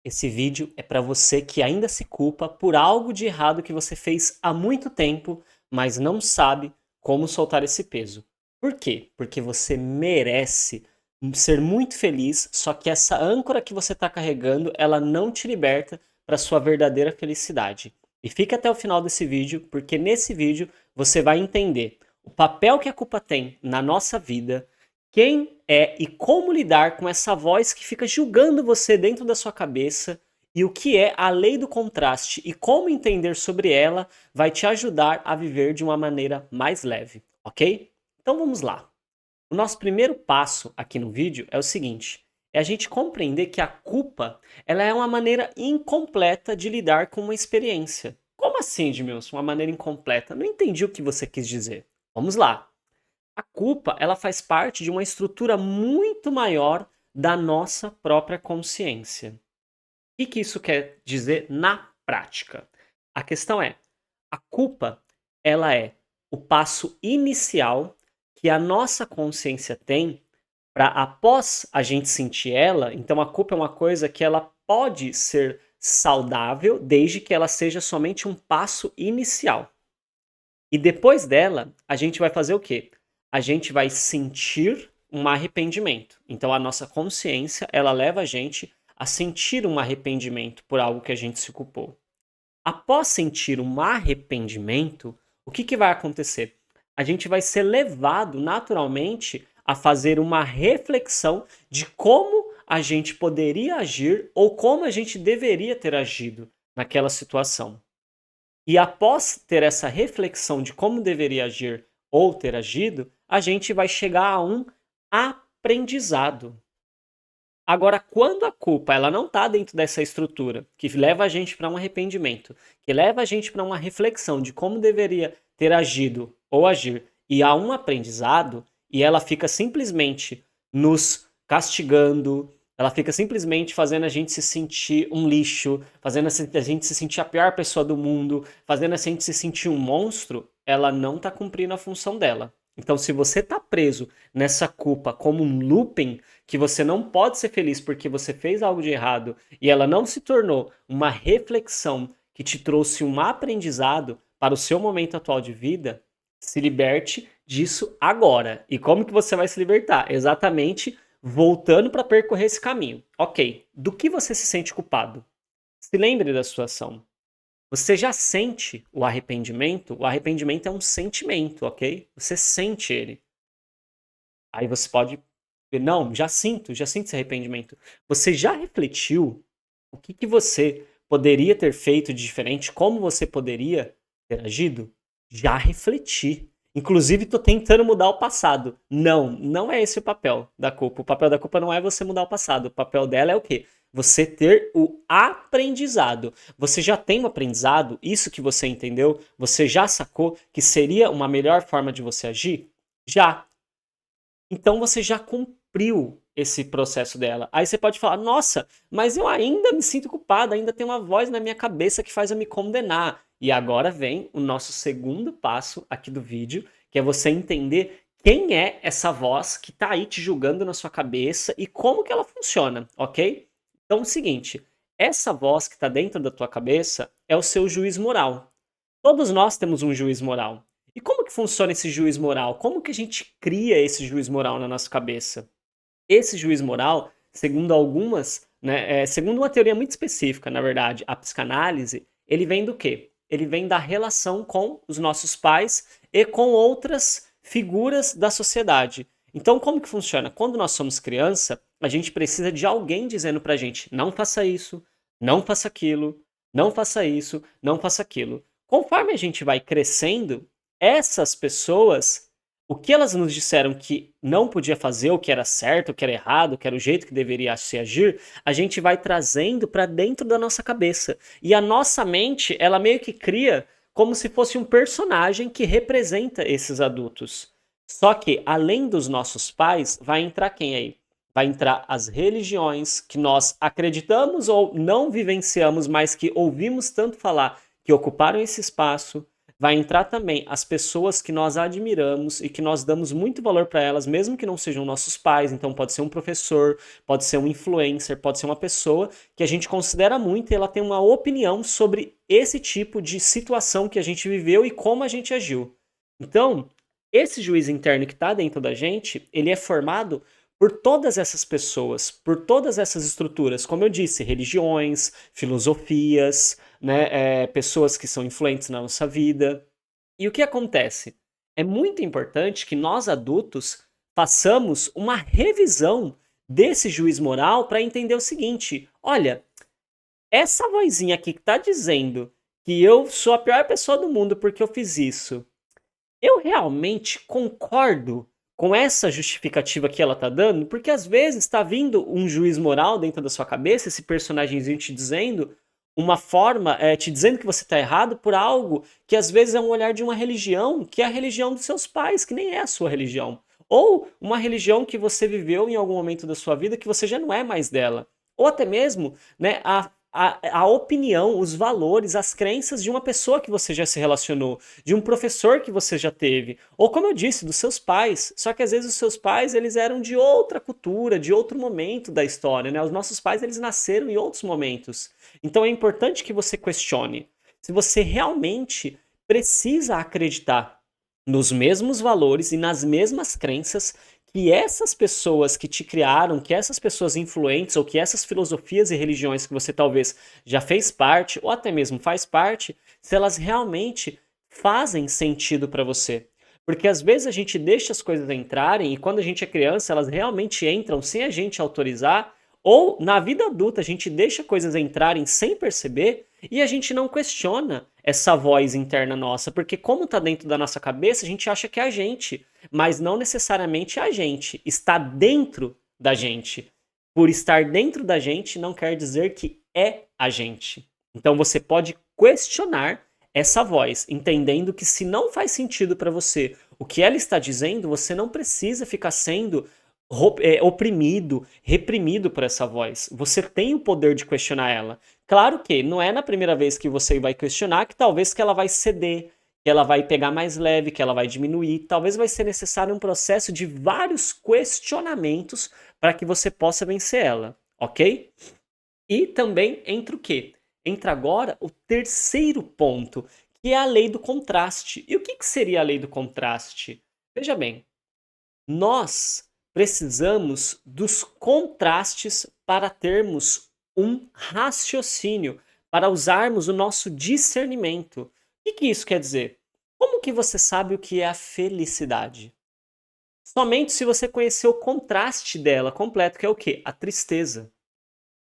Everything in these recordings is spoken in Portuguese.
Esse vídeo é para você que ainda se culpa por algo de errado que você fez há muito tempo, mas não sabe como soltar esse peso. Por quê? Porque você merece ser muito feliz, só que essa âncora que você está carregando, ela não te liberta para sua verdadeira felicidade. E fica até o final desse vídeo, porque nesse vídeo você vai entender o papel que a culpa tem na nossa vida, quem é e como lidar com essa voz que fica julgando você dentro da sua cabeça e o que é a lei do contraste e como entender sobre ela vai te ajudar a viver de uma maneira mais leve, ok? Então vamos lá. O nosso primeiro passo aqui no vídeo é o seguinte: é a gente compreender que a culpa ela é uma maneira incompleta de lidar com uma experiência. Como assim, Edmilson? Uma maneira incompleta? Não entendi o que você quis dizer. Vamos lá. A culpa, ela faz parte de uma estrutura muito maior da nossa própria consciência. O que isso quer dizer na prática? A questão é, a culpa, ela é o passo inicial que a nossa consciência tem para após a gente sentir ela, então a culpa é uma coisa que ela pode ser saudável desde que ela seja somente um passo inicial. E depois dela, a gente vai fazer o quê? A gente vai sentir um arrependimento. Então a nossa consciência, ela leva a gente a sentir um arrependimento por algo que a gente se culpou. Após sentir um arrependimento, o que vai acontecer? A gente vai ser levado naturalmente a fazer uma reflexão de como a gente poderia agir ou como a gente deveria ter agido naquela situação. E após ter essa reflexão de como deveria agir ou ter agido, a gente vai chegar a um aprendizado. Agora, quando a culpa ela não está dentro dessa estrutura, que leva a gente para um arrependimento, que leva a gente para uma reflexão de como deveria ter agido ou agir, e há um aprendizado, e ela fica simplesmente nos castigando, ela fica simplesmente fazendo a gente se sentir um lixo, fazendo a gente se sentir a pior pessoa do mundo, fazendo a gente se sentir um monstro, ela não está cumprindo a função dela. Então, se você está preso nessa culpa como um looping, que você não pode ser feliz porque você fez algo de errado e ela não se tornou uma reflexão que te trouxe um aprendizado para o seu momento atual de vida, se liberte disso agora. E como que você vai se libertar? Exatamente voltando para percorrer esse caminho. Ok, do que você se sente culpado? Se lembre da situação. Você já sente o arrependimento? O arrependimento é um sentimento, ok? Você sente ele. Aí você pode não, já sinto esse arrependimento. Você já refletiu o que você poderia ter feito de diferente? Como você poderia ter agido? Já refleti. Inclusive, tô tentando mudar o passado. Não, não é esse o papel da culpa. O papel da culpa não é você mudar o passado. O papel dela é o quê? Você ter o aprendizado. Você já tem um aprendizado? Isso que você entendeu? Você já sacou que seria uma melhor forma de você agir? Já. Então você já cumpriu esse processo dela. Aí você pode falar: nossa, mas eu ainda me sinto culpado, ainda tem uma voz na minha cabeça que faz eu me condenar. E agora vem o nosso segundo passo aqui do vídeo, que é você entender quem é essa voz que está aí te julgando na sua cabeça e como que ela funciona, ok? Então é o seguinte, essa voz que está dentro da tua cabeça é o seu juiz moral. Todos nós temos um juiz moral. E como que funciona esse juiz moral? Como que a gente cria esse juiz moral na nossa cabeça? Esse juiz moral, segundo algumas, né, segundo uma teoria muito específica, na verdade, a psicanálise, ele vem do quê? Ele vem da relação com os nossos pais e com outras figuras da sociedade. Então, como que funciona? Quando nós somos criança, a gente precisa de alguém dizendo pra gente: não faça isso, não faça aquilo, não faça isso, não faça aquilo. Conforme a gente vai crescendo, essas pessoas, o que elas nos disseram que não podia fazer, o que era certo, o que era errado, o que era o jeito que deveria se agir, a gente vai trazendo para dentro da nossa cabeça. E a nossa mente, ela meio que cria como se fosse um personagem que representa esses adultos. Só que, além dos nossos pais, vai entrar quem aí? Vai entrar as religiões que nós acreditamos ou não vivenciamos, mas que ouvimos tanto falar que ocuparam esse espaço. vai entrar também as pessoas que nós admiramos e que nós damos muito valor para elas, mesmo que não sejam nossos pais. Então pode ser um professor, pode ser um influencer, pode ser uma pessoa que a gente considera muito e ela tem uma opinião sobre esse tipo de situação que a gente viveu e como a gente agiu. Então, esse juiz interno que está dentro da gente, ele é formado por todas essas pessoas, por todas essas estruturas, como eu disse, religiões, filosofias, né, pessoas que são influentes na nossa vida. E o que acontece? É muito importante que nós adultos façamos uma revisão desse juiz moral para entender o seguinte: olha, essa vozinha aqui que está dizendo que eu sou a pior pessoa do mundo porque eu fiz isso, eu realmente concordo com essa justificativa que ela tá dando, porque às vezes tá vindo um juiz moral dentro da sua cabeça, esse personagemzinho te dizendo uma forma, te dizendo que você tá errado por algo que às vezes é um olhar de uma religião, que é a religião dos seus pais, que nem é a sua religião. Ou uma religião que você viveu em algum momento da sua vida que você já não é mais dela. Ou até mesmo, né, a opinião, os valores, as crenças de uma pessoa que você já se relacionou, de um professor que você já teve, ou como eu disse, dos seus pais. Só que às vezes os seus pais, eles eram de outra cultura, de outro momento da história, né? Os nossos pais, eles nasceram em outros momentos. Então é importante que você questione se você realmente precisa acreditar nos mesmos valores e nas mesmas crenças que essas pessoas que te criaram, que essas pessoas influentes ou que essas filosofias e religiões que você talvez já fez parte ou até mesmo faz parte, se elas realmente fazem sentido para você. Porque às vezes a gente deixa as coisas entrarem e quando a gente é criança, elas realmente entram sem a gente autorizar, ou na vida adulta a gente deixa coisas entrarem sem perceber e a gente não questiona essa voz interna nossa, porque como tá dentro da nossa cabeça, a gente acha que é a gente, mas não necessariamente a gente, está dentro da gente. Por estar dentro da gente não quer dizer que é a gente. Então você pode questionar essa voz, entendendo que se não faz sentido para você o que ela está dizendo, você não precisa ficar sendo oprimido, reprimido por essa voz. Você tem o poder de questionar ela. Claro que não é na primeira vez que você vai questionar que talvez que ela vai ceder, que ela vai pegar mais leve, que ela vai diminuir. Talvez vai ser necessário um processo de vários questionamentos para que você possa vencer ela, ok? E também entra o quê? Entra agora o terceiro ponto, que é a lei do contraste. E o que seria a lei do contraste? Veja bem, nós precisamos dos contrastes para termos um raciocínio, para usarmos o nosso discernimento. O que isso quer dizer? Como que você sabe o que é a felicidade? Somente se você conhecer o contraste dela completo, que é o quê? A tristeza.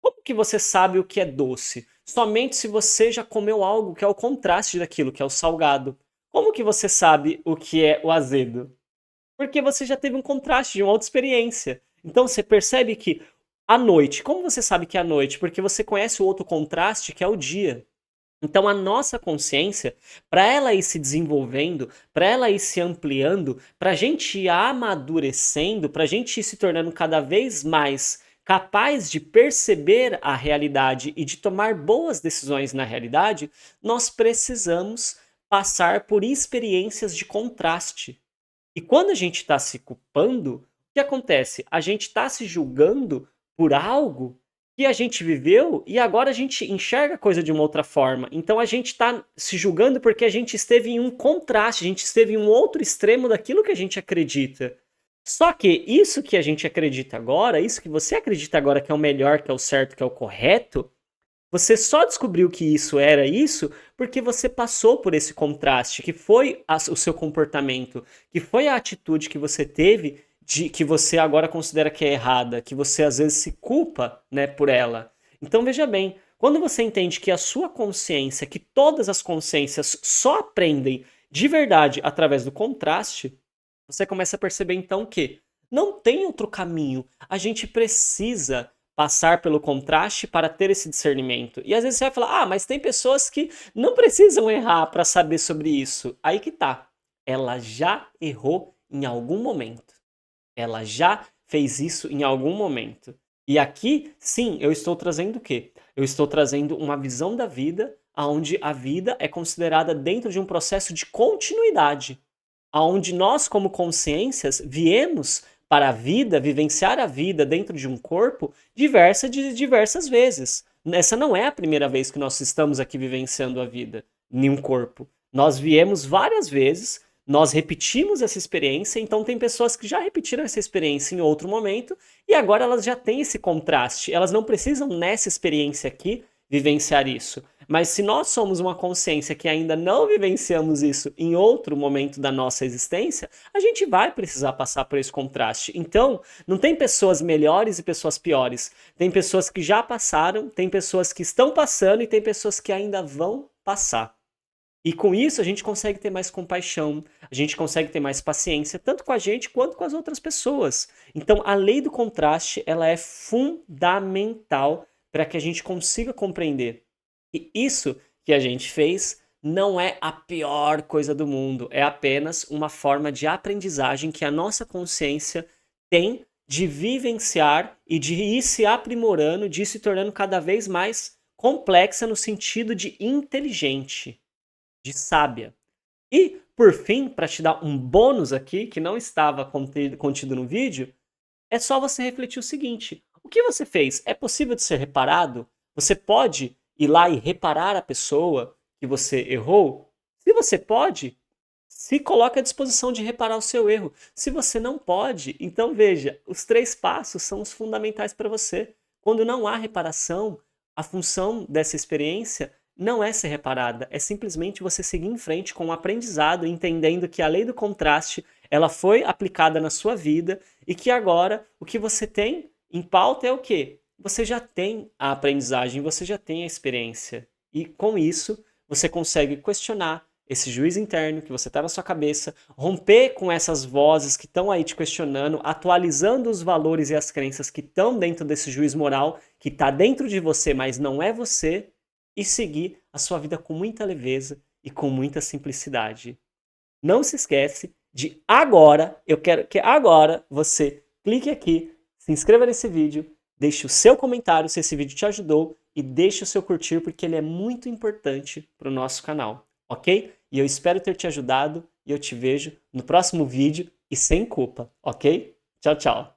Como que você sabe o que é doce? Somente se você já comeu algo que é o contraste daquilo, que é o salgado. Como que você sabe o que é o azedo? Porque você já teve um contraste de uma outra experiência. Então você percebe que à noite, como você sabe que é à noite? Porque você conhece o outro contraste que é o dia. Então a nossa consciência, para ela ir se desenvolvendo, para ela ir se ampliando, para a gente ir amadurecendo, para a gente ir se tornando cada vez mais capaz de perceber a realidade e de tomar boas decisões na realidade, nós precisamos passar por experiências de contraste. E quando a gente está se culpando, o que acontece? A gente está se julgando por algo que a gente viveu e agora a gente enxerga a coisa de uma outra forma. Então a gente está se julgando porque a gente esteve em um contraste, a gente esteve em um outro extremo daquilo que a gente acredita. Só que isso que a gente acredita agora, isso que você acredita agora que é o melhor, que é o certo, que é o correto, você só descobriu que isso era isso porque você passou por esse contraste, que foi o seu comportamento, que foi a atitude que você teve de que você agora considera que é errada, que você às vezes se culpa, né, por ela. Então veja bem, quando você entende que a sua consciência, que todas as consciências só aprendem de verdade através do contraste, você começa a perceber então que não tem outro caminho. A gente precisa passar pelo contraste para ter esse discernimento. E às vezes você vai falar: "Ah, mas tem pessoas que não precisam errar para saber sobre isso". Aí que tá. Ela já errou em algum momento. Ela já fez isso em algum momento. E aqui, sim, eu estou trazendo o quê? Eu estou trazendo uma visão da vida, onde a vida é considerada dentro de um processo de continuidade, aonde nós, como consciências, viemos para a vida, vivenciar a vida dentro de um corpo diversas vezes. Essa não é a primeira vez que nós estamos aqui vivenciando a vida em um corpo. Nós viemos várias vezes, nós repetimos essa experiência, então tem pessoas que já repetiram essa experiência em outro momento e agora elas já têm esse contraste. Elas não precisam nessa experiência aqui vivenciar isso. Mas se nós somos uma consciência que ainda não vivenciamos isso em outro momento da nossa existência, a gente vai precisar passar por esse contraste. Então, não tem pessoas melhores e pessoas piores. Tem pessoas que já passaram, tem pessoas que estão passando e tem pessoas que ainda vão passar. E com isso a gente consegue ter mais compaixão, a gente consegue ter mais paciência, tanto com a gente quanto com as outras pessoas. Então, a lei do contraste, ela é fundamental para que a gente consiga compreender. E isso que a gente fez não é a pior coisa do mundo, é apenas uma forma de aprendizagem que a nossa consciência tem de vivenciar e de ir se aprimorando, de ir se tornando cada vez mais complexa no sentido de inteligente, de sábia. E, por fim, para te dar um bônus aqui, que não estava contido no vídeo, é só você refletir o seguinte: o que você fez é possível de ser reparado? Você pode ir lá e reparar a pessoa que você errou? Se você pode, se coloque à disposição de reparar o seu erro. Se você não pode, então veja, os 3 passos são os fundamentais para você. Quando não há reparação, a função dessa experiência não é ser reparada, é simplesmente você seguir em frente com o aprendizado, entendendo que a lei do contraste, ela foi aplicada na sua vida e que agora o que você tem em pauta é o quê? Você já tem a aprendizagem, você já tem a experiência. E com isso, você consegue questionar esse juiz interno que você está na sua cabeça, romper com essas vozes que estão aí te questionando, atualizando os valores e as crenças que estão dentro desse juiz moral, que está dentro de você, mas não é você, e seguir a sua vida com muita leveza e com muita simplicidade. Não se esquece de agora, eu quero que agora você clique aqui, se inscreva nesse vídeo, deixe o seu comentário se esse vídeo te ajudou e deixe o seu curtir porque ele é muito importante para o nosso canal, ok? E eu espero ter te ajudado e eu te vejo no próximo vídeo e sem culpa, ok? Tchau, tchau!